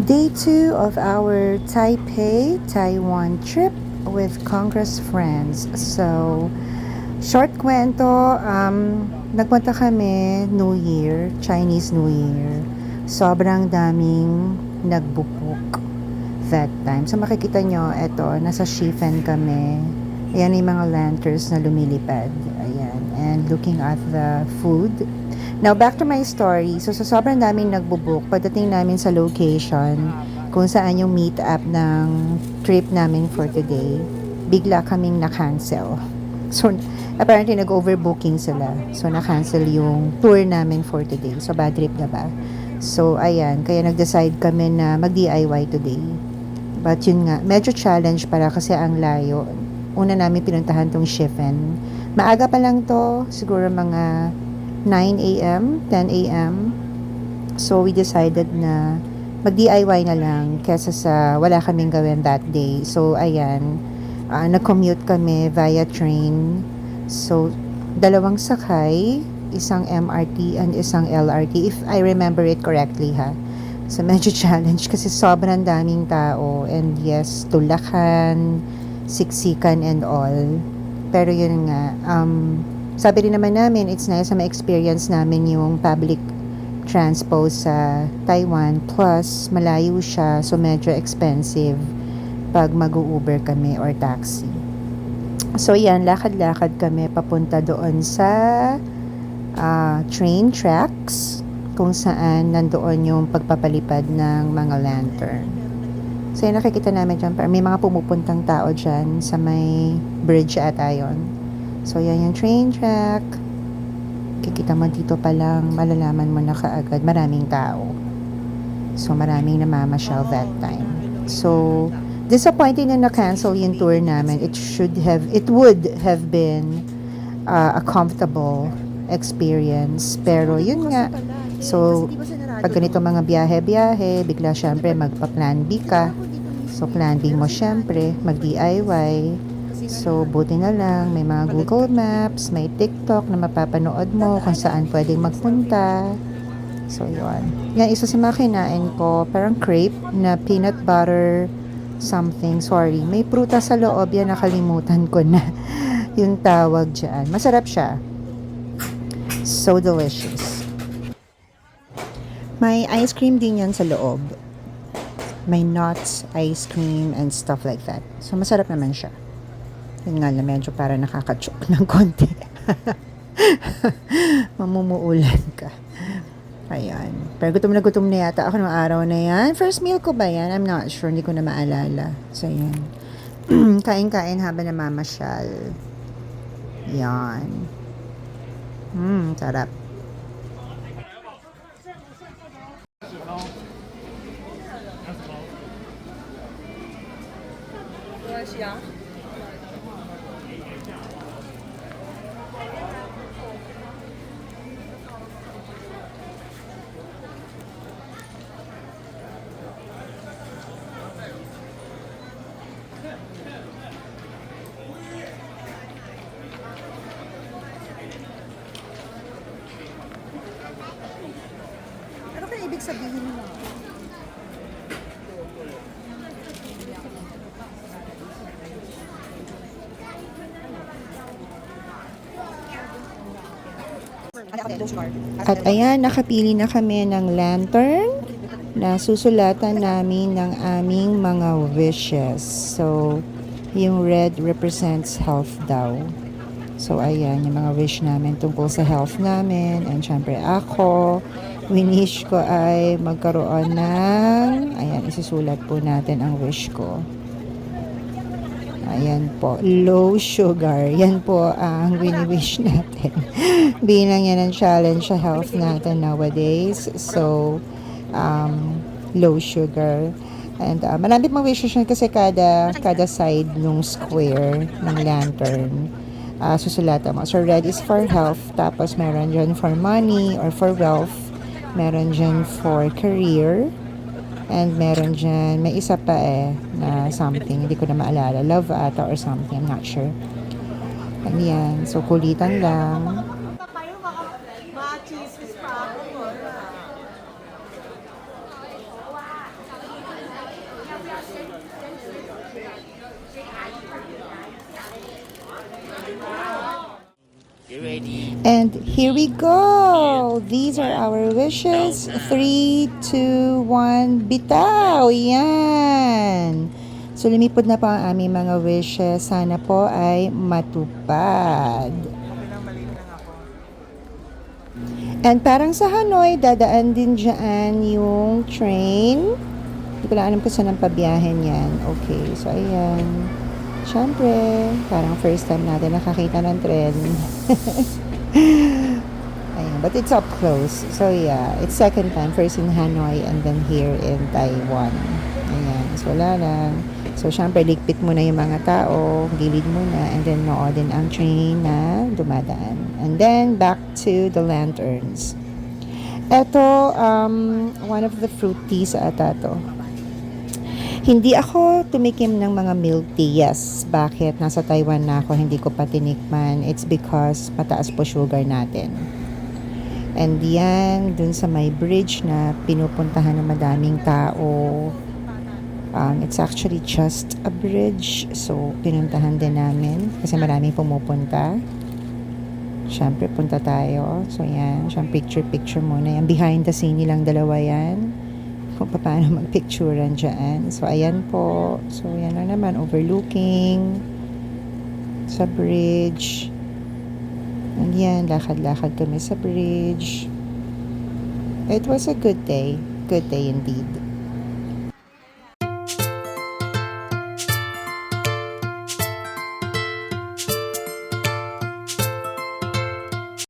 Day 2 of our Taipei, Taiwan trip with Congress friends. So, short kwento, nagpunta kami New Year, Chinese New Year. Sobrang daming nagbupok that time. So, makikita nyo, eto, nasa Shifen kami. Ayan yung mga lanterns na lumilipad. Ayan. And looking at the food. Now, back to my story. So, sa sobrang daming nagbubuk, pagdating namin sa location, kung saan yung meet up ng trip namin for today, bigla kaming na-cancel. So, apparently, nag-overbooking sila. So, na-cancel yung tour namin for today. So, bad trip na ba? So, ayan. Kaya nag-decide kami na mag-DIY today. But yun nga, medyo challenge para kasi ang layo. Una namin pinuntahan tong Shifen. Maaga pa lang to, siguro mga 9 a.m., 10 a.m. So, we decided na mag-DIY na lang kesa sa wala kaming gawin that day. So, ayan, nag-commute kami via train. So, dalawang sakay, isang MRT and isang LRT, if I remember it correctly ha. So, medyo challenge kasi sobrang daming tao. And yes, tulakan, siksikan and all. Pero yun nga, sabi rin naman namin, it's nice na ma-experience namin yung public transpo sa Taiwan. Plus, malayo siya, so medyo expensive pag mag-Uber kami or taxi. So yan, lakad-lakad kami papunta doon sa train tracks kung saan nandoon yung pagpapalipad ng mga lantern. So yan, nakikita namin dyan, may mga pumupuntang tao dyan sa may bridge at ayon. So yan yung train track. Kikita mo dito pa lang, malalaman mo na kaagad maraming tao. So maraming namamasyal that time. So disappointing na na-cancel yung tour namin. It would have been a comfortable experience. Pero yun nga, so pag ganito mga biyahe-biyahe, bigla syempre magpa-plan B ka. So plan B mo syempre, mag-DIY. So buti na lang, may mga Google Maps, may TikTok na mapapanood mo kung saan pwedeng magpunta. So yun. Yan, isa sa mga kinain ko, parang crepe na peanut butter something. Sorry, may prutas sa loob yan, nakalimutan ko na yung tawag dyan. Masarap siya. So delicious. May ice cream din yan sa loob. May nuts, ice cream, and stuff like that. So masarap naman siya. Yun nga lang, medyo para nakakachok ng konti. Mamumuulan ka. Ayan. Pero gutom na yata ako ng araw na yan. First meal ko ba yan? I'm not sure. Hindi ko na maalala. So, yan. Kain-kain habang namamasyal. Yan. Sarap. Ano kaya ibig sabihin mo? At ayan, nakapili na kami ng lantern na susulatan namin ng aming mga wishes. So, yung red represents health daw. So, ayan, yung mga wish namin tungkol sa health namin. And syempre ako, winish ko ay magkaroon ng, ayan, isusulat po natin ang wish ko. Ayan po, low sugar. Yan po ang wini-wish natin. Bilang yan ang challenge sa health natin nowadays. So, low sugar. And malapit mga wishes yan kasi kada side ng square ng lantern. Susulatan mo. So, red is for health. Tapos, meron dyan for money or for wealth. Meron dyan for career. And meron dyan, may isa pa na something, hindi ko na maalala, love ata or something, I'm not sure. And yan, so kulitan lang. And here we go! These are our wishes. 3, 2, 1, bitaw! Yan! So, lumipod na po ang aming mga wishes. Sana po ay matupad. And parang sa Hanoi, dadaan din dyan yung train. Hindi ko lang alam kung saan ang pabiyahin yan. Okay, so ayan. Siyempre, parang first time natin nakakita ng tren. Ayan, but it's up close. So yeah, it's second time. First in Hanoi and then here in Taiwan. Ayan, so wala lang. So, syempre, ligpit mo na yung mga tao, gilid mo na, and then noodin ang train na dumadaan. And then, back to the lanterns. Ito, one of the fruit teas ata to. Hindi ako tumikim ng mga milk tea. Yes, bakit? Nasa Taiwan na ako, hindi ko pa tinikman. It's because mataas po sugar natin. And yan, dun sa may bridge na pinupuntahan ng madaming tao. It's actually just a bridge. So, pinuntahan din namin kasi maraming pumupunta. Siyempre, punta tayo. So, yan. Siyempre, picture muna. Yan, behind the scene nilang dalawa yan. Kung paano magpicturean dyan. So, ayan po. So, yan na naman. Overlooking sa bridge. And yan, lakad-lakad kami sa bridge. It was a good day. Good day indeed.